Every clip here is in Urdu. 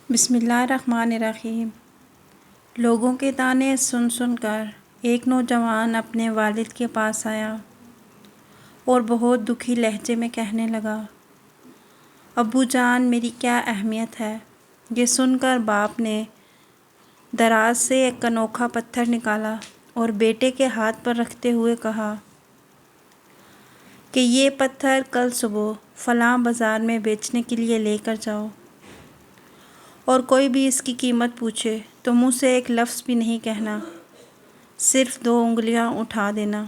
بسم اللہ الرحمن الرحیم۔ لوگوں کے طعنے سن سن کر ایک نوجوان اپنے والد کے پاس آیا اور بہت دکھی لہجے میں کہنے لگا، ابو جان میری کیا اہمیت ہے؟ یہ سن کر باپ نے دراز سے ایک انوکھا پتھر نکالا اور بیٹے کے ہاتھ پر رکھتے ہوئے کہا کہ یہ پتھر کل صبح فلاں بازار میں بیچنے کے لیے لے کر جاؤ، اور کوئی بھی اس کی قیمت پوچھے تو منہ سے ایک لفظ بھی نہیں کہنا، صرف 2 انگلیاں اٹھا دینا۔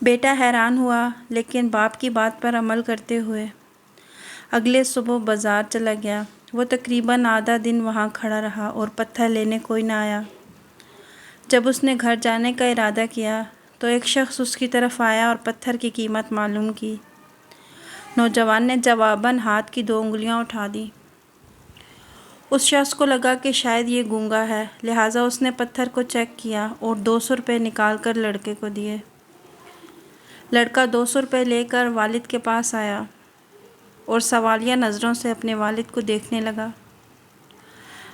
بیٹا حیران ہوا، لیکن باپ کی بات پر عمل کرتے ہوئے اگلے صبح بازار چلا گیا۔ وہ تقریباً آدھا دن وہاں کھڑا رہا اور پتھر لینے کوئی نہ آیا۔ جب اس نے گھر جانے کا ارادہ کیا تو ایک شخص اس کی طرف آیا اور پتھر کی قیمت معلوم کی۔ نوجوان نے جواباً ہاتھ کی 2 انگلیاں اٹھا دیں۔ اس شخص کو لگا کہ شاید یہ گونگا ہے، لہٰذا اس نے پتھر کو چیک کیا اور 200 روپے نکال کر لڑکے کو دیے۔ لڑکا 200 روپے لے کر والد کے پاس آیا اور سوالیہ نظروں سے اپنے والد کو دیکھنے لگا۔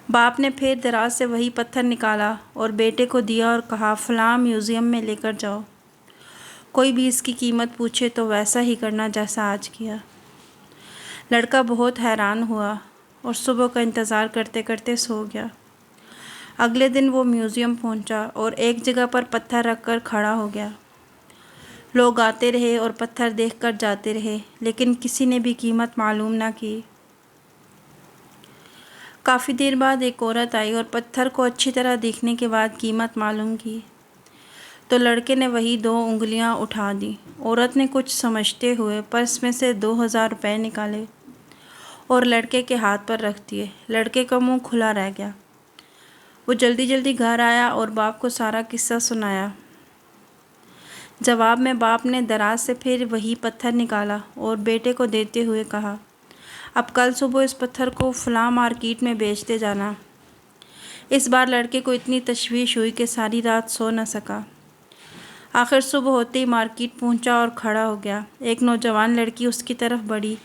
باپ نے پھر دراز سے وہی پتھر نکالا اور بیٹے کو دیا اور کہا، فلاں میوزیم میں لے کر جاؤ، کوئی بھی اس کی قیمت پوچھے تو ویسا ہی کرنا جیسا آج کیا۔ لڑکا بہت حیران ہوا اور صبح کا انتظار کرتے کرتے سو گیا۔ اگلے دن وہ میوزیم پہنچا اور ایک جگہ پر پتھر رکھ کر کھڑا ہو گیا۔ لوگ آتے رہے اور پتھر دیکھ کر جاتے رہے، لیکن کسی نے بھی قیمت معلوم نہ کی۔ کافی دیر بعد ایک عورت آئی اور پتھر کو اچھی طرح دیکھنے کے بعد قیمت معلوم کی تو لڑکے نے وہی 2 انگلیاں اٹھا دیں۔ عورت نے کچھ سمجھتے ہوئے پرس میں سے 2000 روپے نکالے اور لڑکے کے ہاتھ پر رکھ دیے۔ لڑکے کا منہ کھلا رہ گیا۔ وہ جلدی جلدی گھر آیا اور باپ کو سارا قصہ سنایا۔ جواب میں باپ نے دراز سے پھر وہی پتھر نکالا اور بیٹے کو دیتے ہوئے کہا، اب کل صبح اس پتھر کو فلاں مارکیٹ میں بیچتے جانا۔ اس بار لڑکے کو اتنی تشویش ہوئی کہ ساری رات سو نہ سکا۔ آخر صبح ہوتے ہی مارکیٹ پہنچا اور کھڑا ہو گیا۔ ایک نوجوان لڑکی اس کی طرف بڑھی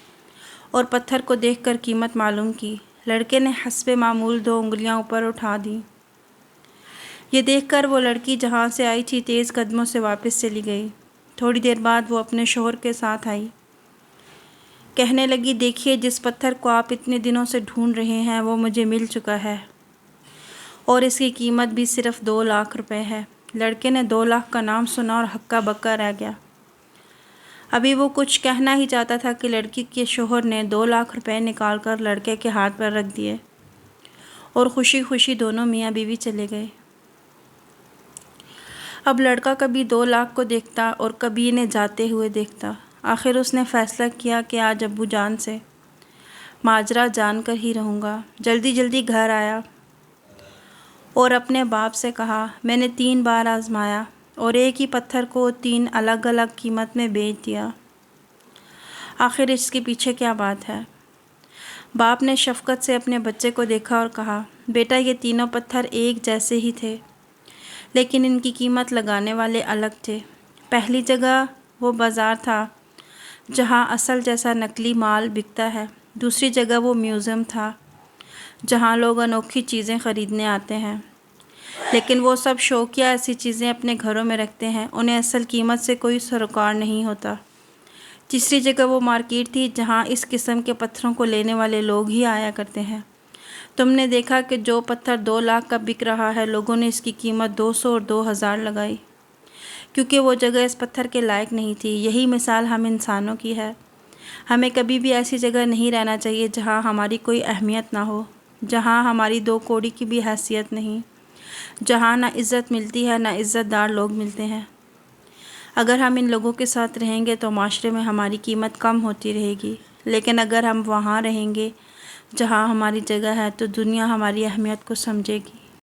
اور پتھر کو دیکھ کر قیمت معلوم کی۔ لڑکے نے حسب معمول 2 انگلیاں اوپر اٹھا دیں۔ یہ دیکھ کر وہ لڑکی جہاں سے آئی تھی تیز قدموں سے واپس چلی گئی۔ تھوڑی دیر بعد وہ اپنے شوہر کے ساتھ آئی۔ کہنے لگی، دیکھیے جس پتھر کو آپ اتنے دنوں سے ڈھونڈ رہے ہیں وہ مجھے مل چکا ہے، اور اس کی قیمت بھی صرف 2 لاکھ روپے ہے۔ لڑکے نے 2 لاکھ کا نام سنا اور ہکا بکا رہ گیا۔ ابھی وہ کچھ کہنا ہی چاہتا تھا کہ لڑکی کے شوہر نے 2 لاکھ روپے نکال کر لڑکے کے ہاتھ پر رکھ دیے اور خوشی خوشی دونوں میاں بیوی چلے گئے۔ اب لڑکا کبھی 2 لاکھ کو دیکھتا اور کبھی انہیں جاتے ہوئے دیکھتا۔ آخر اس نے فیصلہ کیا کہ آج ابو جان سے ماجرا جان کر ہی رہوں گا۔ جلدی جلدی گھر آیا اور اپنے باپ سے کہا، میں نے 3 بار آزمایا اور ایک ہی پتھر کو 3 الگ الگ قیمت میں بیچ دیا، آخر اس کے پیچھے کیا بات ہے؟ باپ نے شفقت سے اپنے بچے کو دیکھا اور کہا، بیٹا یہ تینوں پتھر ایک جیسے ہی تھے، لیکن ان کی قیمت لگانے والے الگ تھے۔ پہلی جگہ وہ بازار تھا جہاں اصل جیسا نقلی مال بکتا ہے، دوسری جگہ وہ میوزیم تھا جہاں لوگ انوکھی چیزیں خریدنے آتے ہیں، لیکن وہ سب شوقیہ ایسی چیزیں اپنے گھروں میں رکھتے ہیں، انہیں اصل قیمت سے کوئی سروکار نہیں ہوتا۔ تیسری جگہ وہ مارکیٹ تھی جہاں اس قسم کے پتھروں کو لینے والے لوگ ہی آیا کرتے ہیں۔ تم نے دیکھا کہ جو پتھر 2 لاکھ کا بک رہا ہے، لوگوں نے اس کی قیمت 200 اور 2000 لگائی، کیونکہ وہ جگہ اس پتھر کے لائق نہیں تھی۔ یہی مثال ہم انسانوں کی ہے۔ ہمیں کبھی بھی ایسی جگہ نہیں رہنا چاہیے جہاں ہماری کوئی اہمیت نہ ہو، جہاں ہماری 2 کوڑی کی بھی حیثیت نہیں، جہاں نہ عزت ملتی ہے نہ عزت دار لوگ ملتے ہیں۔ اگر ہم ان لوگوں کے ساتھ رہیں گے تو معاشرے میں ہماری قیمت کم ہوتی رہے گی، لیکن اگر ہم وہاں رہیں گے جہاں ہماری جگہ ہے تو دنیا ہماری اہمیت کو سمجھے گی۔